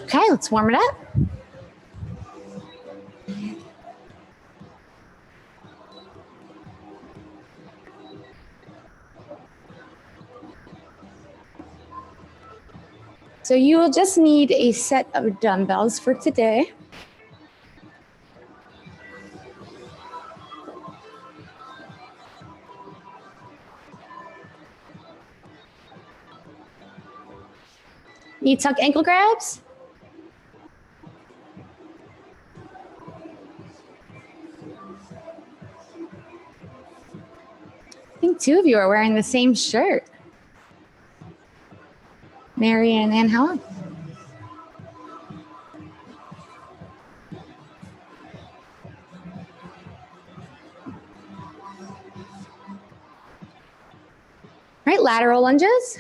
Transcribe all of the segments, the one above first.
Okay, let's warm it up. So you will just need a set of dumbbells for today. Knee tuck ankle grabs. I think two of you are wearing the same shirt. Marianne and Helen. All right, lateral lunges.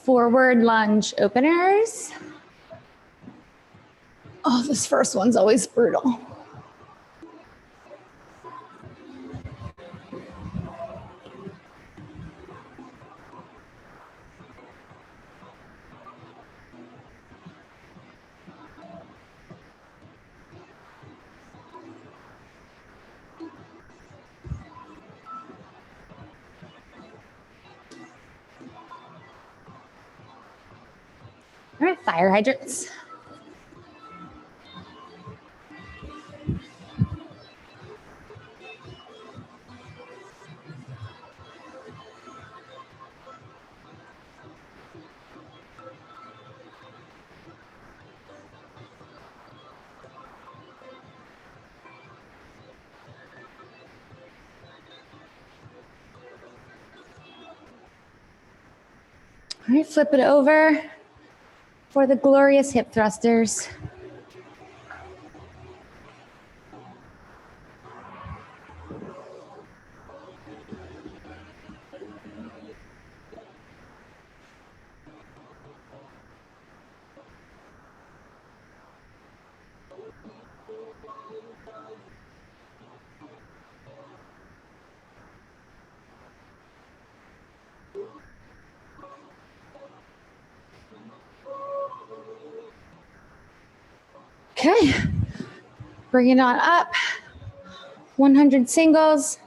Forward lunge openers. Oh, this first one's always brutal. All right, fire hydrants. All right, flip it over for the glorious hip thrusters. Okay, bring it on up. 100 singles,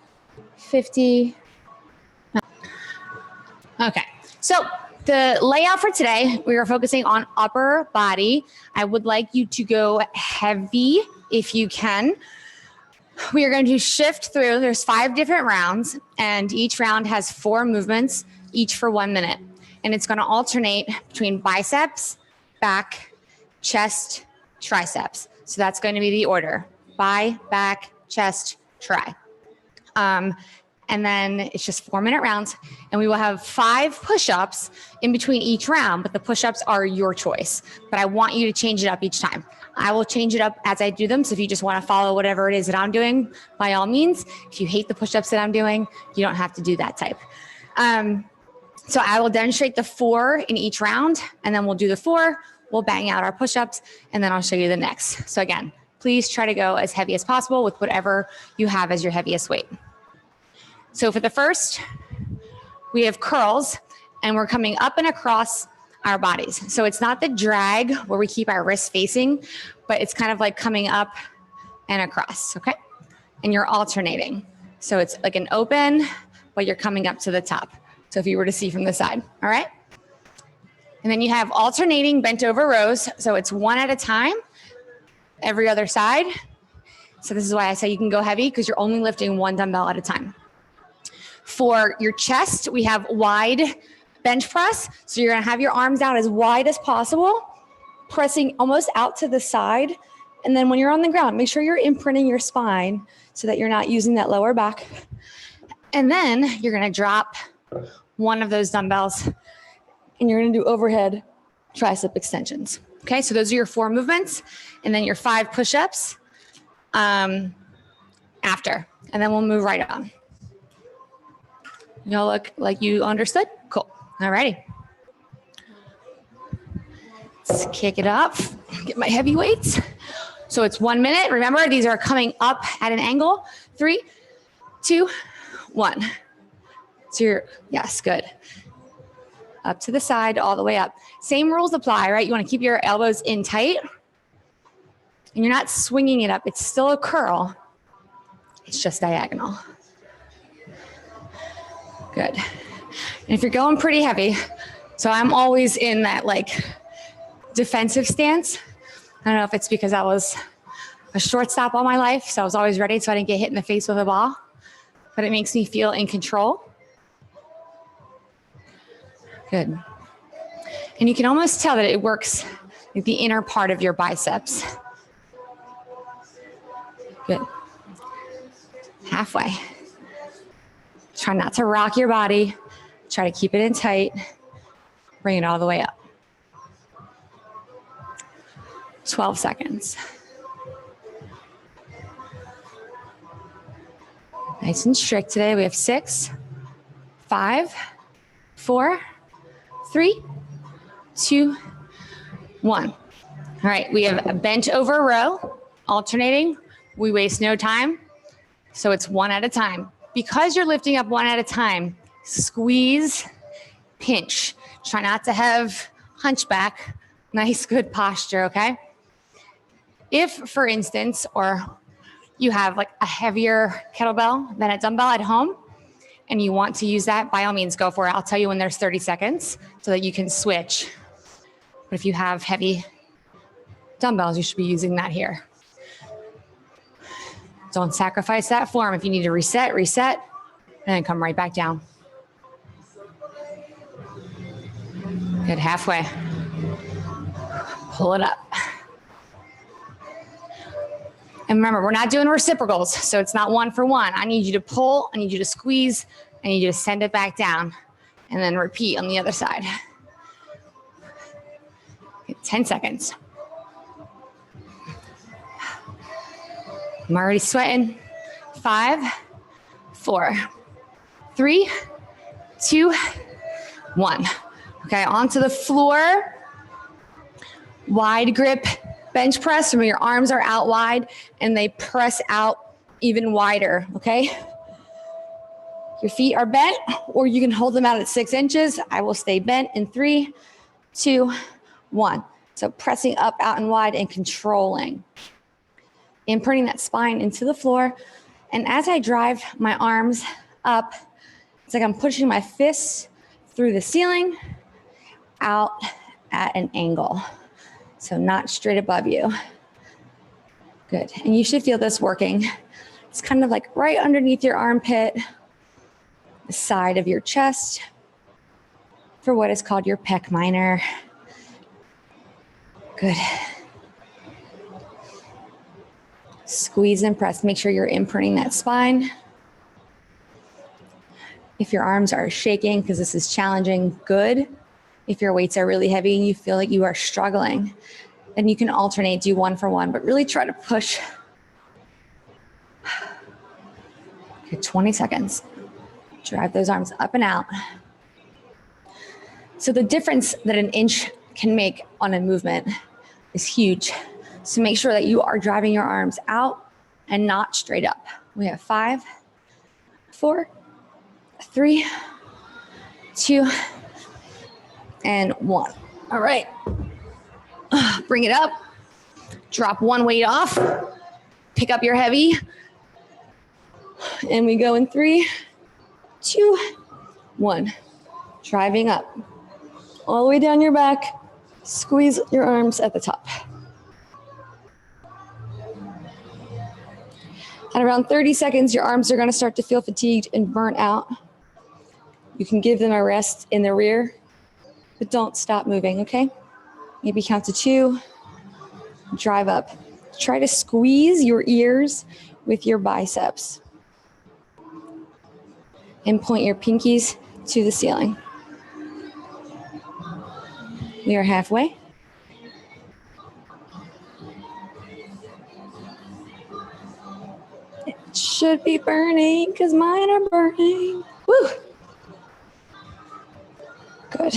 50. Okay, so the layout for today, we are focusing on upper body. I would like you to go heavy if you can. We are going to shift through, there's 5 different rounds, and each round has 4 movements, each for 1 minute. And it's going to alternate between biceps, back, chest, triceps. So that's going to be the order: bi, back, chest, tri. And then it's just 4-minute rounds, and we will have 5 push-ups in between each round, but the push-ups are your choice. But I want you to change it up each time. I will change it up as I do them. So if you just want to follow whatever it is that I'm doing, by all means. If you hate the push-ups that I'm doing, you don't have to do that type. So I will demonstrate the 4 in each round, and then we'll do the 4. We'll bang out our push-ups, and then I'll show you the next. So again, please try to go as heavy as possible with whatever you have as your heaviest weight. So for the first, we have curls, and we're coming up and across our bodies. So it's not the drag where we keep our wrists facing, but it's kind of like coming up and across, okay? And you're alternating. So it's like an open, but you're coming up to the top. So if you were to see from the side, all right? And then you have alternating bent over rows. So it's 1 at a time, every other side. So this is why I say you can go heavy, because you're only lifting 1 dumbbell at a time. For your chest, we have wide bench press. So you're gonna have your arms out as wide as possible, pressing almost out to the side. And then when you're on the ground, make sure you're imprinting your spine so that you're not using that lower back. And then you're gonna drop 1 of those dumbbells, and you're gonna do overhead tricep extensions. Okay, so those are your 4 movements, and then your 5 push-ups after, and then we'll move right on. Y'all look like you understood? Cool. All righty. Let's kick it up. Get my heavy weights. So it's 1 minute. Remember, these are coming up at an angle. 3, 2, 1. So yes, good. Up to the side, all the way up. Same rules apply, right? You want to keep your elbows in tight. And you're not swinging it up. It's still a curl. It's just diagonal. Good. And if you're going pretty heavy, so I'm always in that like defensive stance. I don't know if it's because I was a shortstop all my life, so I was always ready so I didn't get hit in the face with a ball, but it makes me feel in control. Good. And you can almost tell that it works like the inner part of your biceps. Good. Halfway. Try not to rock your body. Try to keep it in tight. Bring it all the way up. 12 seconds. Nice and strict today. We have 6, 5, 4, 3, 2, 1. All right, we have a bent over row, alternating. We waste no time, so it's 1 at a time. Because you're lifting up 1 at a time, squeeze, pinch. Try not to have hunchback. Nice, good posture, okay? If, for instance, or you have like a heavier kettlebell than a dumbbell at home, and you want to use that, by all means, go for it. I'll tell you when there's 30 seconds so that you can switch. But if you have heavy dumbbells, you should be using that here. Don't sacrifice that form. If you need to reset, reset, and then come right back down. Good, halfway. Pull it up. And remember, we're not doing reciprocals, so it's not 1 for 1. I need you to pull, I need you to squeeze, I need you to send it back down, and then repeat on the other side. 10 seconds. I'm already sweating. 5, 4, 3, 2, 1. Okay, onto the floor. Wide grip bench press. Remember, your arms are out wide and they press out even wider, okay? Your feet are bent, or you can hold them out at 6 inches. I will stay bent in 3, 2, 1. So pressing up, out, and wide and controlling. Imprinting that spine into the floor. And as I drive my arms up, it's like I'm pushing my fists through the ceiling, out at an angle. So not straight above you. Good. And you should feel this working. It's kind of like right underneath your armpit, the side of your chest, for what is called your pec minor. Good. Squeeze and press. Make sure you're imprinting that spine. If your arms are shaking because this is challenging, good. If your weights are really heavy and you feel like you are struggling, then you can alternate, do 1 for 1, but really try to push. Okay, 20 seconds. Drive those arms up and out. So the difference that an inch can make on a movement is huge. So make sure that you are driving your arms out and not straight up. We have 5, 4, 3, 2, and 1. All right. Bring it up. Drop one weight off. Pick up your heavy. And we go in 3, 2, 1. Driving up. All the way down your back. Squeeze your arms at the top. At around 30 seconds, your arms are going to start to feel fatigued and burnt out. You can give them a rest in the rear, but don't stop moving, okay? Maybe count to 2, drive up. Try to squeeze your ears with your biceps and point your pinkies to the ceiling. We are halfway. It should be burning because mine are burning. Woo. Good.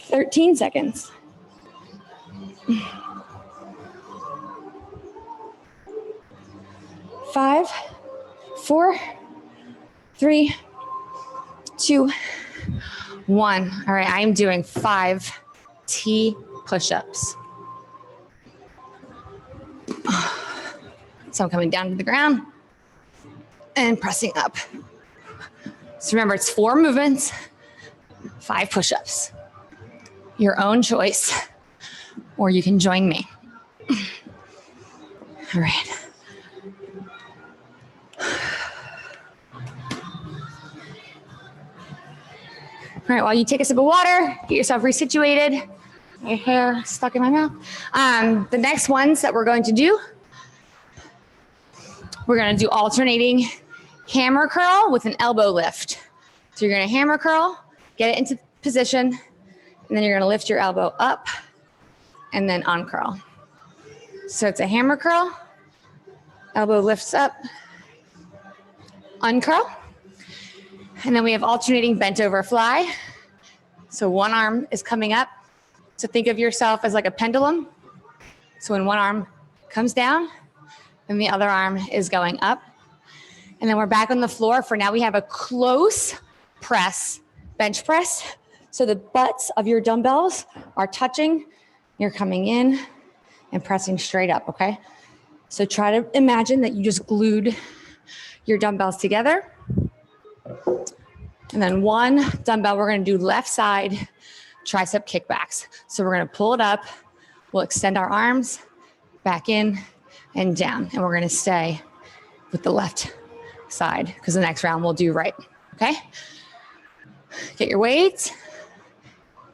13 seconds. 5, 4, 3, 2, 1. All right, I'm doing 5 T push-ups. So I'm coming down to the ground and pressing up. So remember, it's 4 movements, 5 push-ups. Your own choice, or you can join me. All right. All right, while you take a sip of water, get yourself resituated. My hair stuck in my mouth. The next ones that we're going to do, we're going to do alternating hammer curl with an elbow lift. So you're going to hammer curl, get it into position, and then you're going to lift your elbow up and then uncurl. So it's a hammer curl, elbow lifts up, uncurl. And then we have alternating bent over fly. So one arm is coming up. So think of yourself as like a pendulum. So when one arm comes down, then the other arm is going up. And then we're back on the floor for now we have a close press, bench press. So the butts of your dumbbells are touching. You're coming in and pressing straight up, okay? So try to imagine that you just glued your dumbbells together. And then one dumbbell, we're gonna do left side tricep kickbacks. So we're gonna pull it up, we'll extend our arms back in and down. And we're gonna stay with the left side because the next round we'll do right, okay? Get your weights.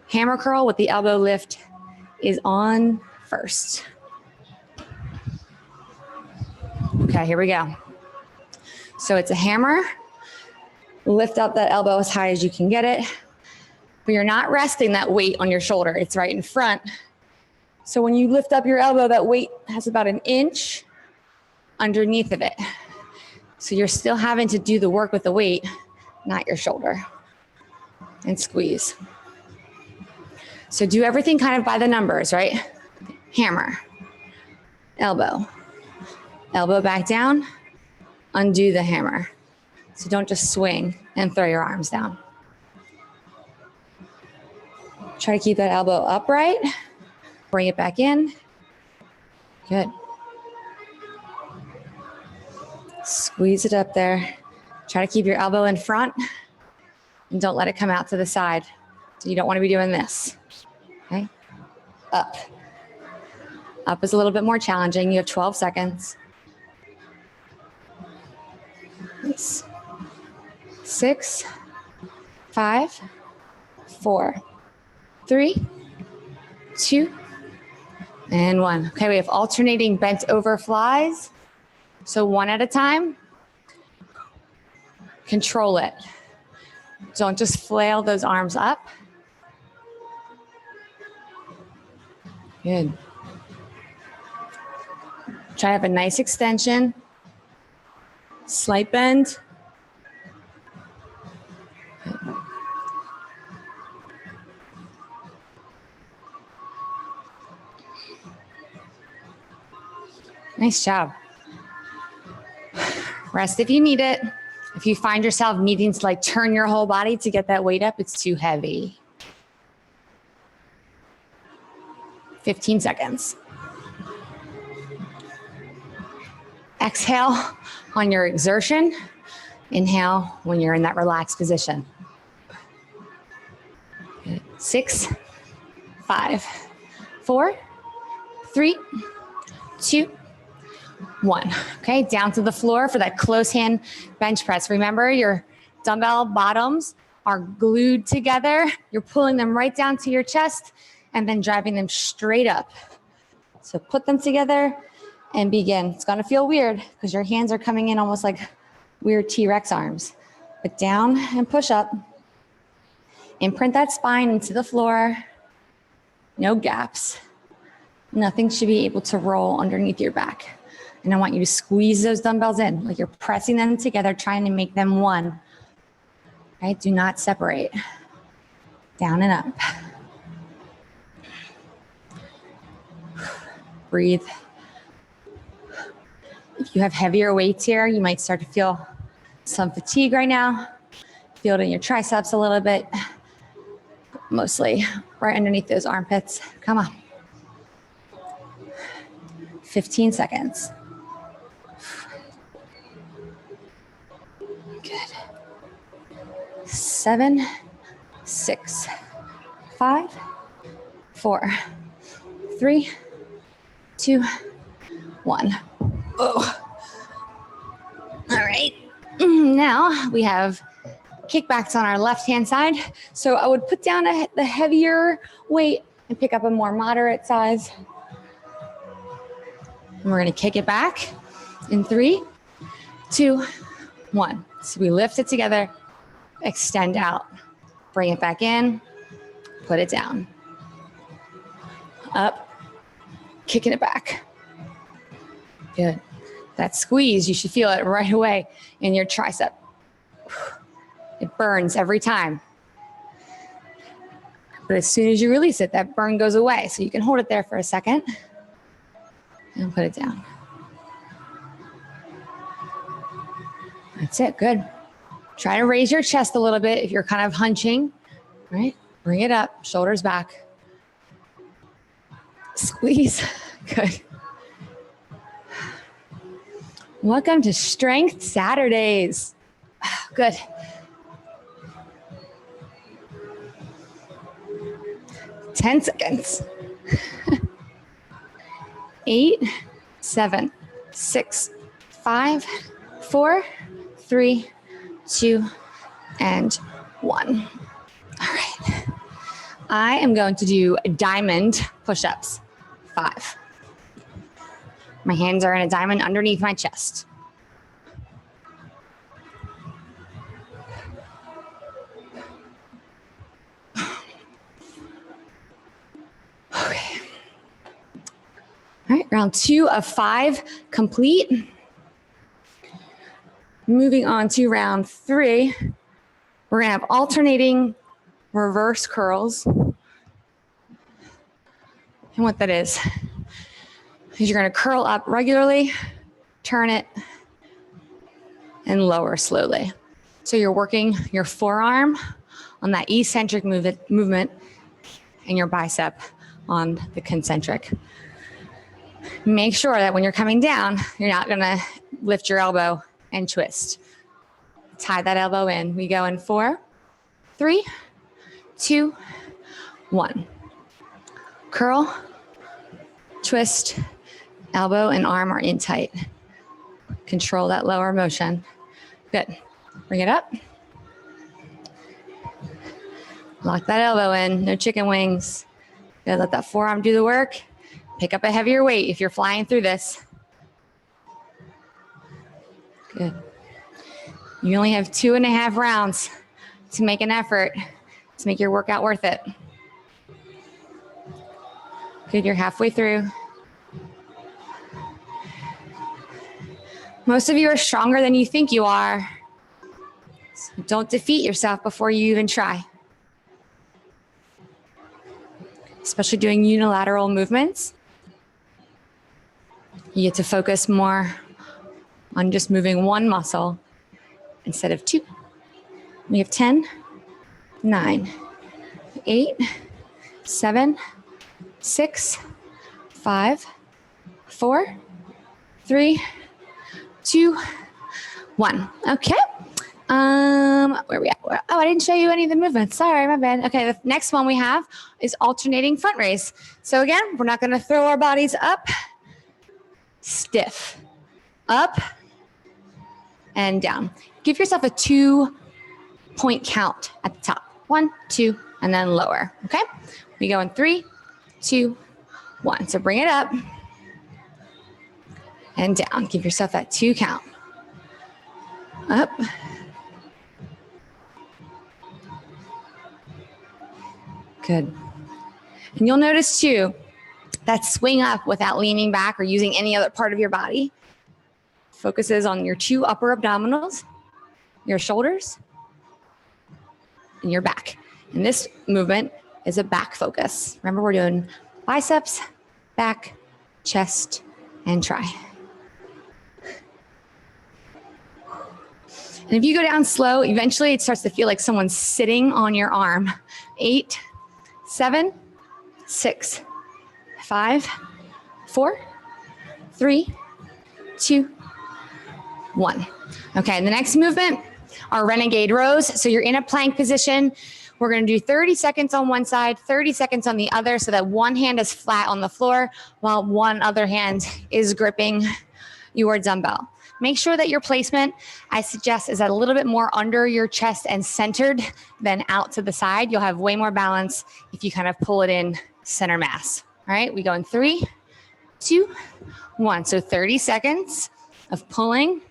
Hammer curl with the elbow lift is on first. Okay, here we go. So it's a hammer. Lift up that elbow as high as you can get it, but you're not resting that weight on your shoulder. It's right in front. So when you lift up your elbow, that weight has about an inch underneath of it. So you're still having to do the work with the weight, not your shoulder. And squeeze. So do everything kind of by the numbers, right? Hammer, elbow, elbow back down, undo the hammer. So don't just swing and throw your arms down. Try to keep that elbow upright. Bring it back in. Good. Squeeze it up there. Try to keep your elbow in front and don't let it come out to the side. So you don't want to be doing this. Okay? Up. Up is a little bit more challenging. You have 12 seconds. Nice. 6, 5, 4, 3, 2, and 1. Okay, we have alternating bent over flies. So one at a time. Control it. Don't just flail those arms up. Good. Try to have a nice extension. Slight bend. Nice job. Rest if you need it. If you find yourself needing to like turn your whole body to get that weight up, it's too heavy. 15 seconds. Exhale on your exertion. Inhale when you're in that relaxed position. 6, 5, 4, 3, 2, 1. Okay, down to the floor for that close hand bench press. Remember, your dumbbell bottoms are glued together. You're pulling them right down to your chest and then driving them straight up. So put them together and begin. It's gonna feel weird because your hands are coming in almost like weird T-Rex arms. But down and push up. Imprint that spine into the floor. No gaps. Nothing should be able to roll underneath your back. And I want you to squeeze those dumbbells in, like you're pressing them together, trying to make them one. Right? Do not separate. Down and up. Breathe. If you have heavier weights here, you might start to feel some fatigue right now. Feel it in your triceps a little bit. Mostly right underneath those armpits. Come on. 15 seconds. Good. 7, 6, 5, 4, 3, 2, 1. Oh. All right. Now we have kickbacks on our left-hand side. So I would put down the heavier weight and pick up a more moderate size. And we're going to kick it back in 3, 2, 1. So we lift it together, extend out, bring it back in, put it down, up, kicking it back. Good. That squeeze, you should feel it right away in your tricep. It burns every time. But as soon as you release it, that burn goes away. So you can hold it there for a second and put it down. That's it. Good. Try to raise your chest a little bit if you're kind of hunching, right? Bring it up, shoulders back. Squeeze. Good. Welcome to Strength Saturdays. Good. Ten seconds. 8, 7, 6, 5, 4, 3, 2, and 1. All right. I am going to do diamond push-ups. 5. My hands are in a diamond underneath my chest. Okay. All right, round 2 of 5 complete. Moving on to round 3, we're gonna have alternating reverse curls. And what that is you're gonna curl up regularly, turn it, and lower slowly. So you're working your forearm on that eccentric movement and your bicep on the concentric. Make sure that when you're coming down, you're not gonna lift your elbow and twist. Tie that elbow in. We go in 4, 3, 2, 1. Curl, twist, elbow and arm are in tight. Control that lower motion. Good. Bring it up. Lock that elbow in. No chicken wings. Good. Let that forearm do the work. Pick up a heavier weight if you're flying through this. Good. You only have 2.5 rounds to make an effort to make your workout worth it. Good, you're halfway through. Most of you are stronger than you think you are. So don't defeat yourself before you even try. Especially doing unilateral movements. You get to focus more on just moving one muscle instead of 2. We have 10, 9, 8, 7, 6, 5, 4, 3, 2, 1. Okay. Where are we at? Oh, I didn't show you any of the movements. Sorry, my bad. Okay, the next one we have is alternating front raise. So again, we're not going to throw our bodies up. Stiff. Up and down. Give yourself a 2-point count at the top. 1, 2, and then lower. Okay? We go in 3, 2, 1. So bring it up and down. Give yourself that 2 count. Up. Good. And you'll notice too, That swing up without leaning back or using any other part of your body focuses on your 2 upper abdominals, your shoulders, and your back. And this movement is a back focus. Remember, we're doing biceps, back, chest, and tri. And if you go down slow, eventually it starts to feel like someone's sitting on your arm. 8, 7, 6, 5, 4, 3, 2, 1. Okay, the next movement are renegade rows. So you're in a plank position. We're going to do 30 seconds on one side, 30 seconds on the other, so that one hand is flat on the floor while one other hand is gripping your dumbbell. Make sure that your placement, I suggest, is a little bit more under your chest and centered than out to the side. You'll have way more balance if you kind of pull it in center mass. All right, we go in 3, 2, 1. So 30 seconds of pulling.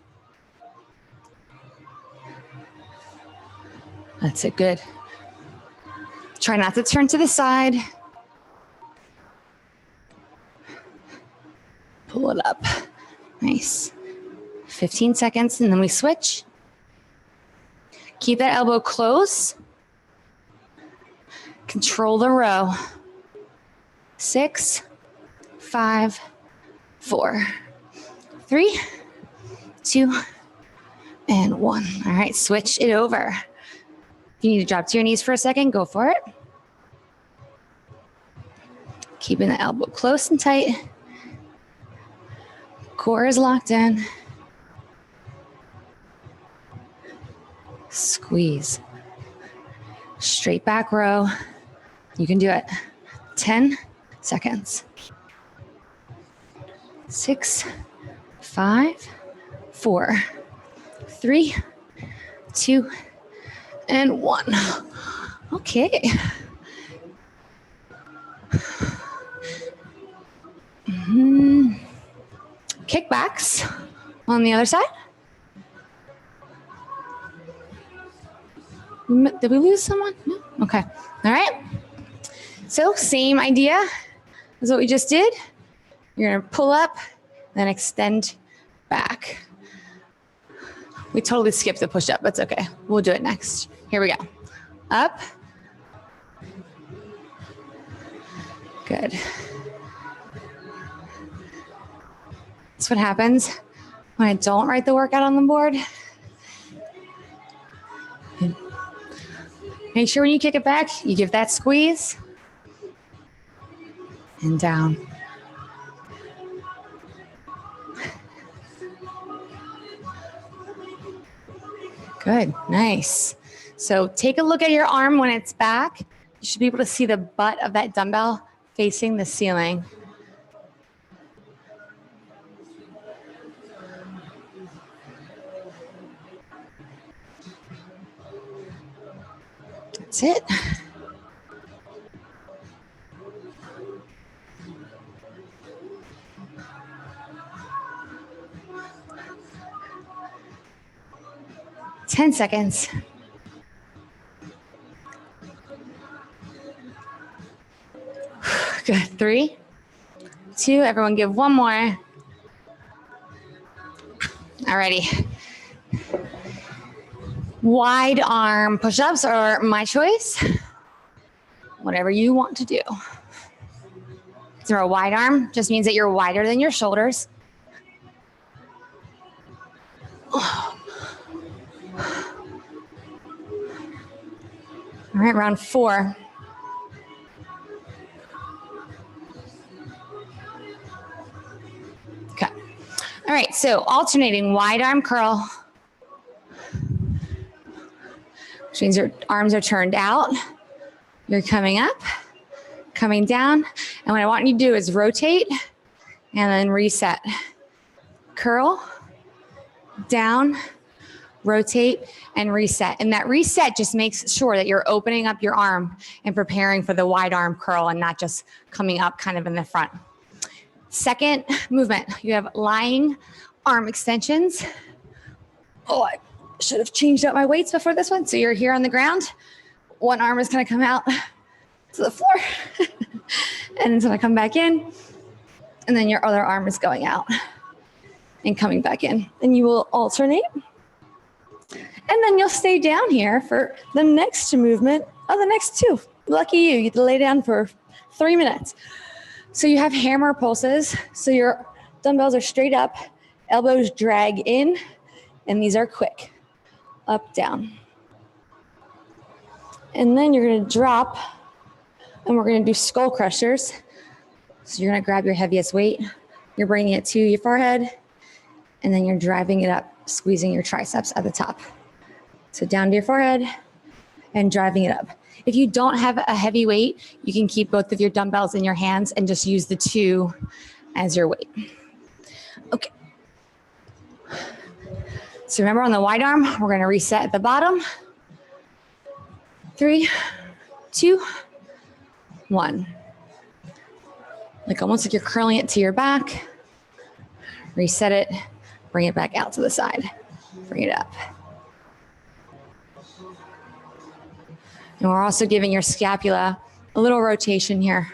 That's it, good. Try not to turn to the side. Pull it up. Nice. 15 seconds, and then we switch. Keep that elbow close. Control the row. 6, 5, 4, 3, 2, and 1. All right, switch it over. If you need to drop to your knees for a second, go for it. Keeping the elbow close and tight. Core is locked in. Squeeze. Straight back row. You can do it. 10 seconds. 6, 5, 4, 3, 2, and 1. Okay. Kickbacks on the other side. Did we lose someone? No? Okay. All right. So same idea as what we just did. You're going to pull up, then extend back. We totally skipped the push-up. That's okay. We'll do it next. Here we go. Up. Good. That's what happens when I don't write the workout on the board. Make sure when you kick it back, you give that squeeze. And down. Good, nice. So take a look at your arm when it's back. You should be able to see the butt of that dumbbell facing the ceiling. That's it. Ten seconds. Good. 3, 2. Everyone give one more. Alrighty. Wide arm push-ups are my choice. Whatever you want to do. So a wide arm just means that you're wider than your shoulders. All right, round 4. Okay. All right, so alternating wide arm curl, which means your arms are turned out. You're coming up, coming down, and what I want you to do is rotate and then reset. Curl, down, rotate, and reset. And that reset just makes sure that you're opening up your arm and preparing for the wide arm curl and not just coming up kind of in the front. Second movement, you have lying arm extensions. Oh, I should have changed out my weights before this one. So you're here on the ground. One arm is going to come out to the floor. And it's gonna come back in. And then your other arm is going out and coming back in. And you will alternate. And then you'll stay down here for the next movement of the next two. Lucky you get to lay down for 3 minutes. So you have hammer pulses. So your dumbbells are straight up, elbows drag in, and these are quick. Up, down. And then you're gonna drop, and we're gonna do skull crushers. So you're gonna grab your heaviest weight, you're bringing it to your forehead, and then you're driving it up, squeezing your triceps at the top. So down to your forehead and driving it up. If you don't have a heavy weight, you can keep both of your dumbbells in your hands and just use the two as your weight. Okay. So remember on the wide arm, we're gonna reset at the bottom. 3, 2, 1. Like almost like you're curling it to your back. Reset it, bring it back out to the side. Bring it up. And we're also giving your scapula a little rotation here.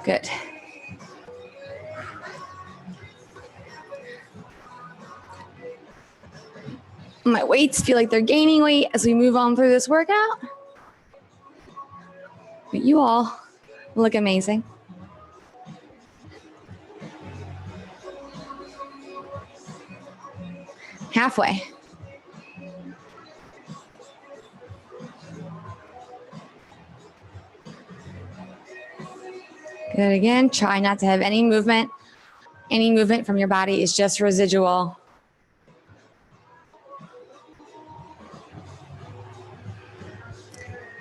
Good. My weights feel like they're gaining weight as we move on through this workout. But you all look amazing. Halfway. Good again. Try not to have any movement. Any movement from your body is just residual.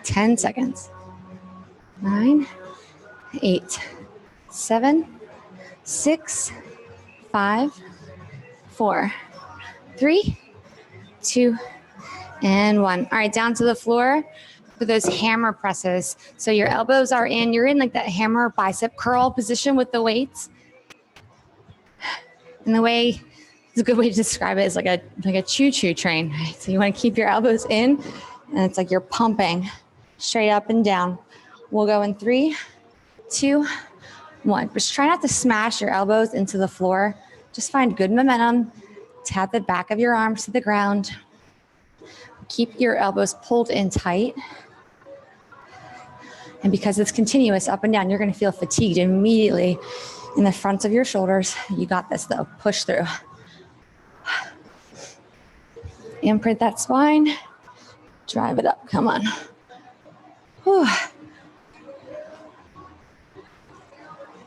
Ten seconds. 9, 8, 7, 6, 5, 4, 3, 2, and 1. All right, down to the floor for those hammer presses. So your elbows are in, you're in like that hammer bicep curl position with the weights. And the way, it's a good way to describe it is like a choo-choo train, right? So you want to keep your elbows in, and it's like you're pumping straight up and down. We'll go in 3, 2, 1. Just try not to smash your elbows into the floor. Just find good momentum. Tap the back of your arms to the ground. Keep your elbows pulled in tight. And because it's continuous up and down, you're going to feel fatigued immediately in the fronts of your shoulders. You got this though. Push through. Imprint that spine. Drive it up. Come on. Whew.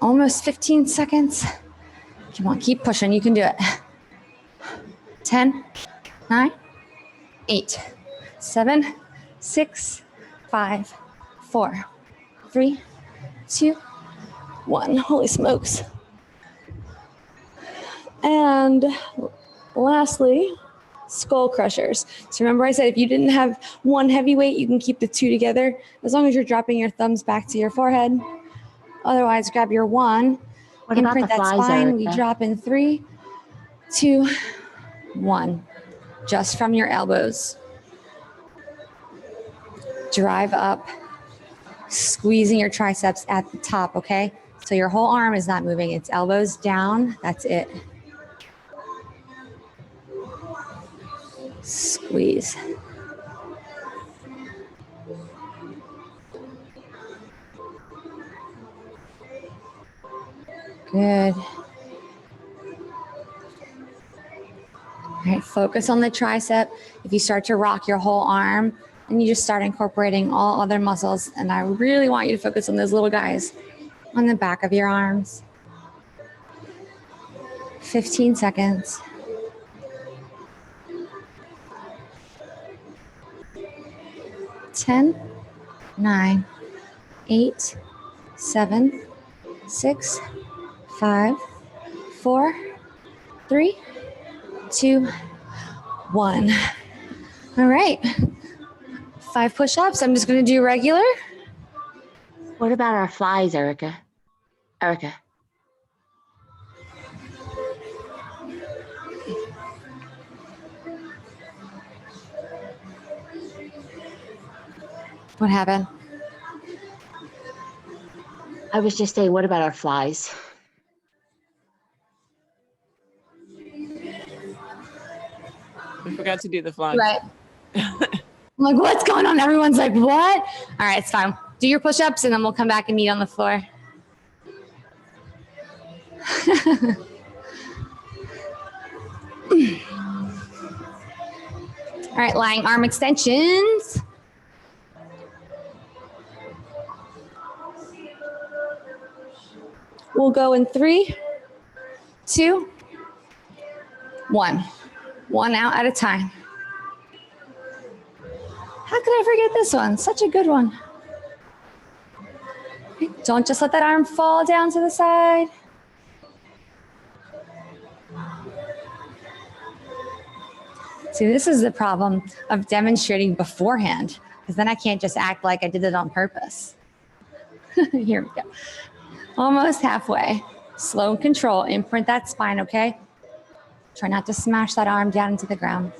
Almost 15 seconds. Come on, keep pushing. You can do it. 10, 9, 8, 7, 6, 5, 4, 3, 2, 1. Holy smokes. And lastly, skull crushers. So remember I said if you didn't have one heavy weight, you can keep the two together as long as you're dropping your thumbs back to your forehead. Otherwise, grab your one, imprint that spine. We drop in 3, 2, 1. Just from your elbows. Drive up, squeezing your triceps at the top, okay? So your whole arm is not moving. It's elbows down. That's it. Squeeze. Good. All right, focus on the tricep. If you start to rock your whole arm, and you just start incorporating all other muscles, and I really want you to focus on those little guys on the back of your arms. 15 seconds. 10, 9, 8, 7, 6, 5, 4, 3, 2, 1. All right. 5 push-ups. I'm just going to do regular. What about our flies, Erica? Erica. What happened? I was just saying, what about our flies? We forgot to do the fly. Right. I'm like, what's going on? Everyone's like, what? All right, it's fine. Do your push-ups and then we'll come back and meet on the floor. All right, lying arm extensions. We'll go in 3, 2, 1. One out at a time. How could I forget this one? Such a good one. Don't just let that arm fall down to the side. See, this is the problem of demonstrating beforehand, because then I can't just act like I did it on purpose. Here we go. Almost halfway. Slow control. Imprint that spine, okay? Try not to smash that arm down into the ground.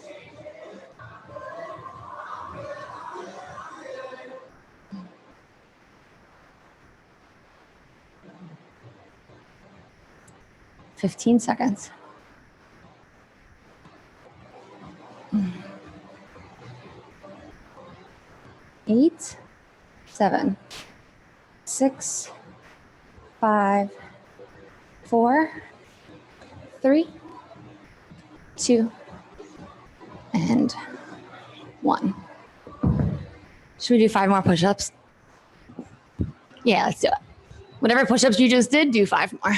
"15 seconds. 8, 7, 6, 5, 4, 3, 2, and 1. Should we do 5 more push-ups? Yeah, let's do it. Whatever push-ups you just did, do 5 more.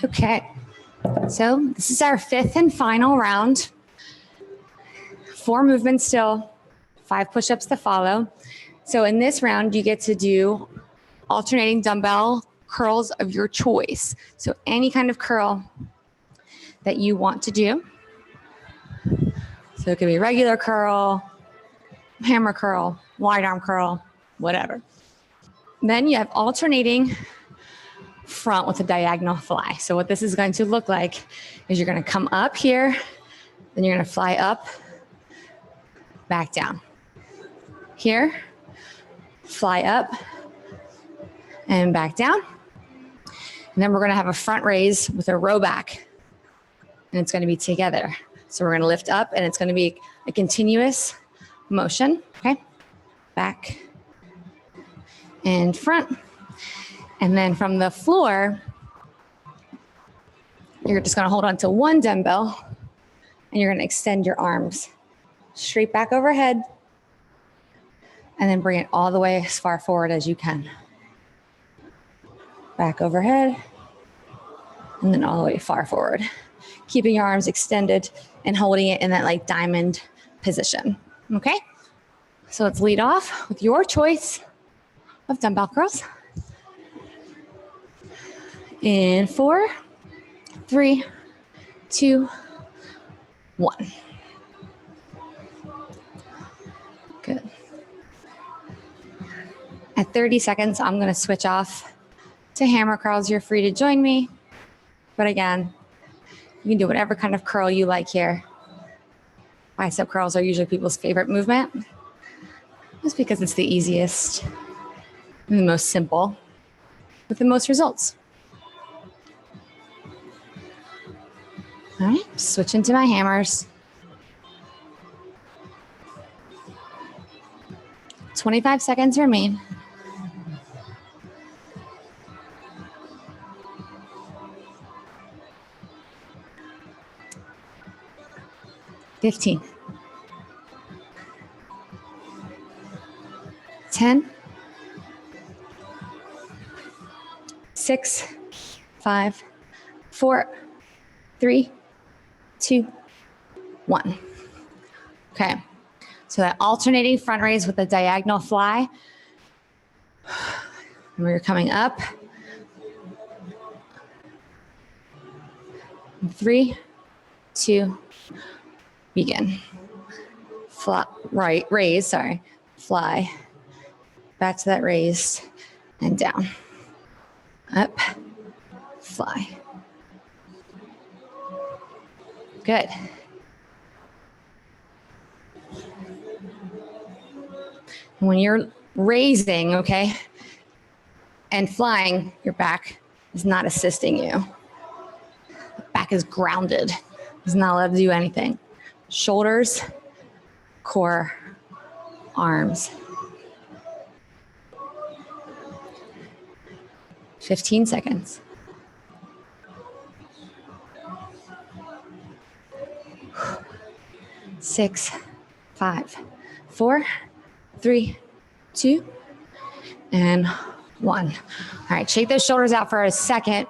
Okay, so this is our 5th and final round. 4 movements still, 5 push-ups to follow. So in this round, you get to do alternating dumbbell curls of your choice. So any kind of curl that you want to do. So it could be regular curl, hammer curl, wide arm curl, whatever. Then you have alternating front with a diagonal fly. So what this is going to look like is you're going to come up here, then you're going to fly up, back down. Here, fly up, and back down. And then we're going to have a front raise with a row back, and it's going to be together. So we're going to lift up, and it's going to be a continuous motion, okay? Back and front. And then from the floor, you're just going to hold on to one dumbbell, and you're going to extend your arms straight back overhead, and then bring it all the way as far forward as you can. Back overhead, and then all the way far forward. Keeping your arms extended and holding it in that like diamond position, okay? So let's lead off with your choice of dumbbell curls. In 4, 3, 2, 1. Good. At 30 seconds, I'm going to switch off to hammer curls. You're free to join me. But again, you can do whatever kind of curl you like here. Bicep curls are usually people's favorite movement, just because it's the easiest and the most simple with the most results. All right, switch into my hammers. 25 seconds remain. "15, 10, 6, 5, 4, 3, 2, 1. Okay, so that alternating front raise with a diagonal fly. When you're coming up. 3, 2, begin. Fly, right, raise, sorry. Fly, back to that raise, and down. Up, fly, Good. When you're raising, okay, and flying, your back is not assisting you. Back is grounded. It's not allowed to do anything. Shoulders, core, arms. 15 seconds. 6, 5, 4, 3, 2, and 1. All right, shake those shoulders out for a second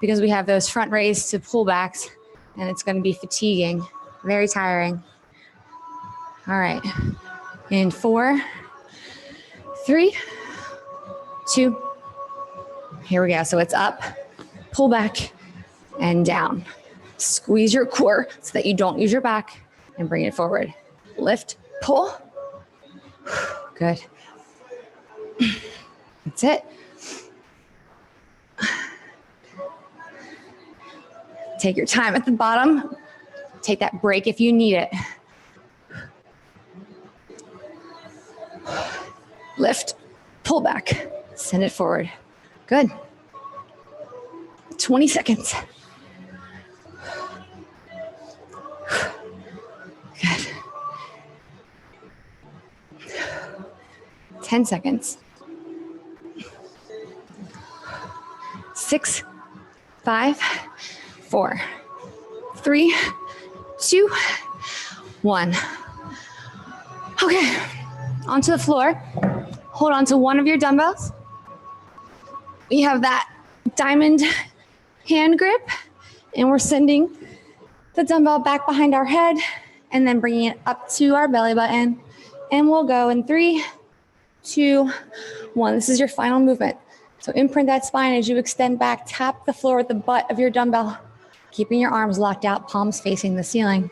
because we have those front raised to pullbacks and it's going to be fatiguing, very tiring. All right, in 4, 3, 2, here we go. So it's up, pull back, and down. Squeeze your core so that you don't use your back and bring it forward. Lift, pull. Good. That's it. Take your time at the bottom. Take that break if you need it. Lift, pull back, send it forward. Good. 20 seconds. Good. 10 seconds. 6, 5, 4, 3, 2, 1. Okay, onto the floor. Hold on to one of your dumbbells. We have that diamond hand grip, and we're sending the dumbbell back behind our head and then bringing it up to our belly button. And we'll go in 3, 2, 1. This is your final movement. So imprint that spine as you extend back, tap the floor with the butt of your dumbbell, keeping your arms locked out, palms facing the ceiling.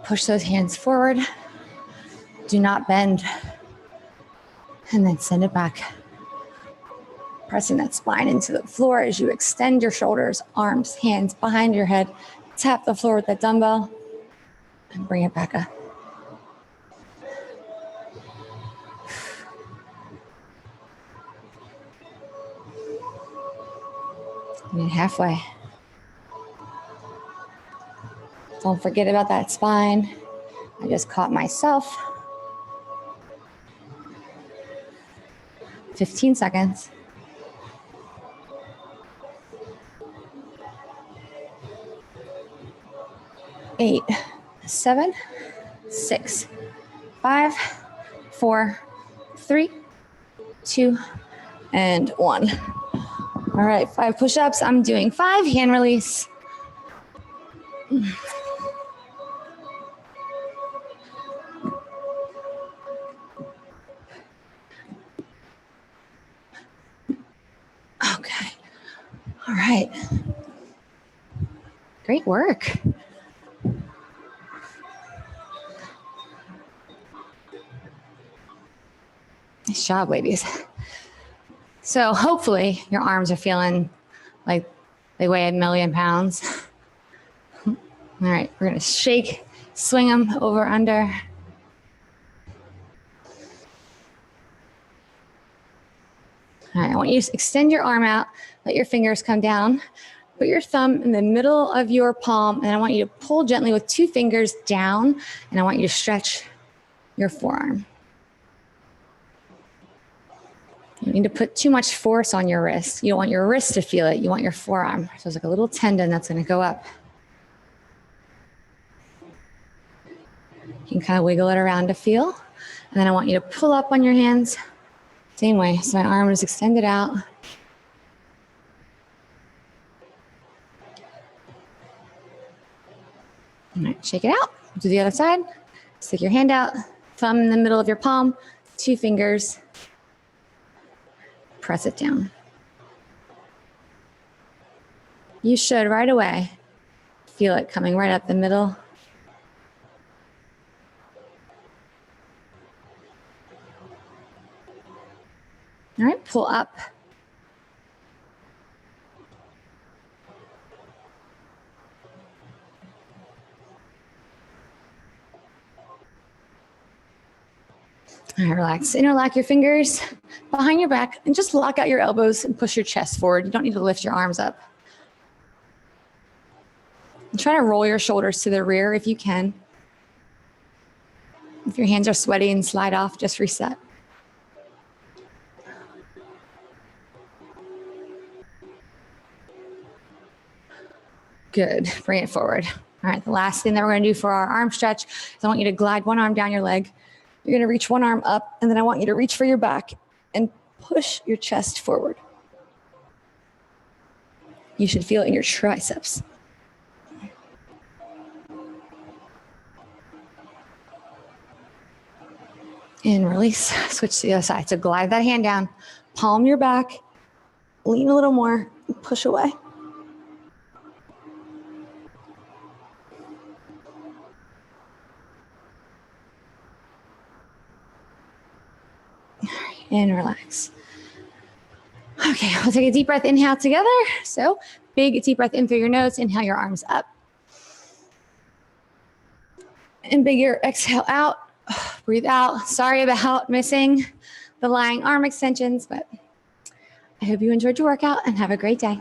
Push those hands forward. Do not bend. And then send it back. Pressing that spine into the floor as you extend your shoulders, arms, hands behind your head. Tap the floor with that dumbbell and bring it back up. And halfway. Don't forget about that spine. I just caught myself. 15 seconds. 8, 7, 6, 5, 4, 3, 2, and 1. All right, 5 push-ups. I'm doing 5, hand release. Okay. All right. Great work. Nice job, ladies. So hopefully your arms are feeling like they weigh 1,000,000 pounds. All right, we're gonna shake, swing them over, under. All right, I want you to extend your arm out, let your fingers come down. Put your thumb in the middle of your palm, and I want you to pull gently with 2 fingers down, and I want you to stretch your forearm. You don't need to put too much force on your wrist. You don't want your wrist to feel it. You want your forearm. So it's like a little tendon that's going to go up. You can kind of wiggle it around to feel. And then I want you to pull up on your hands. Same way. So my arm is extended out. All right, shake it out. Do the other side. Stick your hand out. Thumb in the middle of your palm. 2 fingers. Press it down. You should right away feel it coming right up the middle. All right, pull up. All right, relax. Interlock your fingers behind your back and just lock out your elbows and push your chest forward. You don't need to lift your arms up. And try to roll your shoulders to the rear if you can. If your hands are sweaty and slide off, just reset. Good. Bring it forward. All right. The last thing that we're going to do for our arm stretch is I want you to glide one arm down your leg. You're going to reach one arm up, and then I want you to reach for your back and push your chest forward. You should feel it in your triceps. And release. Switch to the other side. So glide that hand down, palm your back, lean a little more, and push away. And relax. Okay, we'll take a deep breath, inhale together. So big deep breath in through your nose, inhale your arms up. And bigger exhale out, breathe out. Sorry about missing the lying arm extensions, but I hope you enjoyed your workout and have a great day.